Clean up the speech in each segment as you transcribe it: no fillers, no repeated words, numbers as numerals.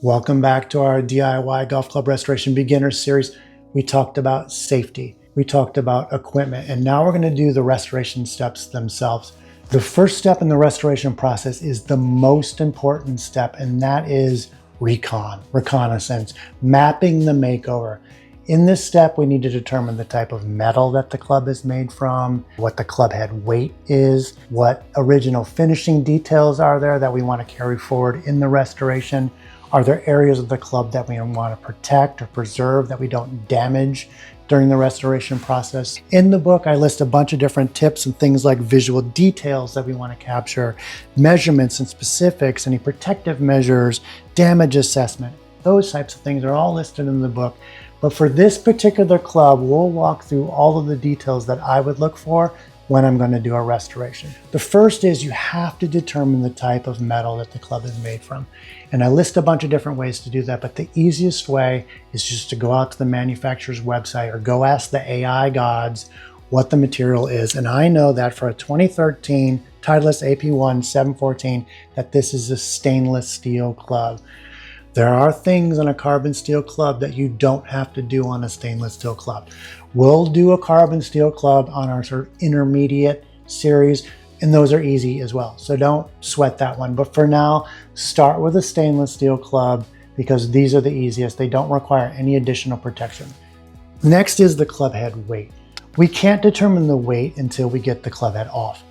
Welcome back to our DIY Golf Club Restoration Beginner Series. We talked about safety, we talked about equipment, and now we're going to do the restoration steps themselves. The first step in the restoration process is the most important step, and that is reconnaissance, mapping the makeover. In this step, we need to determine the type of metal that the club is made from, what the club head weight is, what original finishing details are there that we want to carry forward in the restoration. Are there areas of the club that we want to protect or preserve that we don't damage during the restoration process? In the book, I list a bunch of different tips and things like visual details that we want to capture, measurements and specifics, any protective measures, damage assessment. Those types of things are all listed in the book. But for this particular club, we'll walk through all of the details that I would look for when I'm going to do a restoration. The first is you have to determine the type of metal that the club is made from. And I list a bunch of different ways to do that, but the easiest way is just to go out to the manufacturer's website or go ask the AI gods what the material is. And I know that for a 2013 Titleist AP1 714, that this is a stainless steel club. There are things on a carbon steel club that you don't have to do on a stainless steel club. We'll do a carbon steel club on our sort of intermediate series, and those are easy as well. So don't sweat that one. But for now, start with a stainless steel club because these are the easiest. They don't require any additional protection. Next is the club head weight. We can't determine the weight until we get the club head off.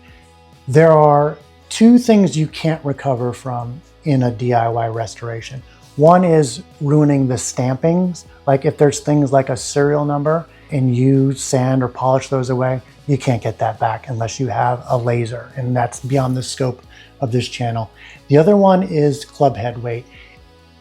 There are two things you can't recover from in a DIY restoration. One is ruining the stampings. Like if there's things like a serial number and you sand or polish those away, you can't get that back unless you have a laser, and that's beyond the scope of this channel. The other one is club head weight.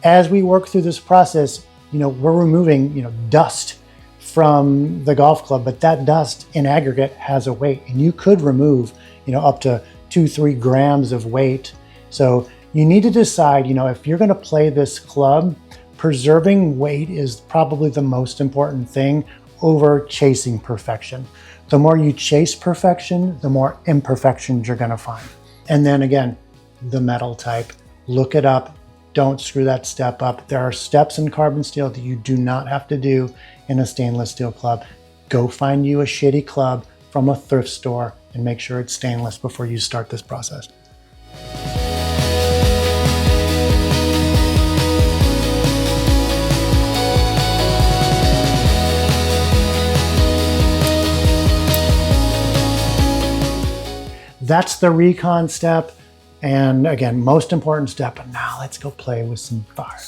As we work through this process, we're removing, dust from the golf club, but that dust in aggregate has a weight, and you could remove, up to 2-3 grams of weight. So you need to decide, if you're going to play this club, preserving weight is probably the most important thing over chasing perfection. The more you chase perfection, the more imperfections you're going to find. And then again, the metal type, look it up. Don't screw that step up. There are steps in carbon steel that you do not have to do in a stainless steel club. Go find you a shitty club from a thrift store and make sure it's stainless before you start this process. That's the recon step. And again, most important step. And now let's go play with some fire.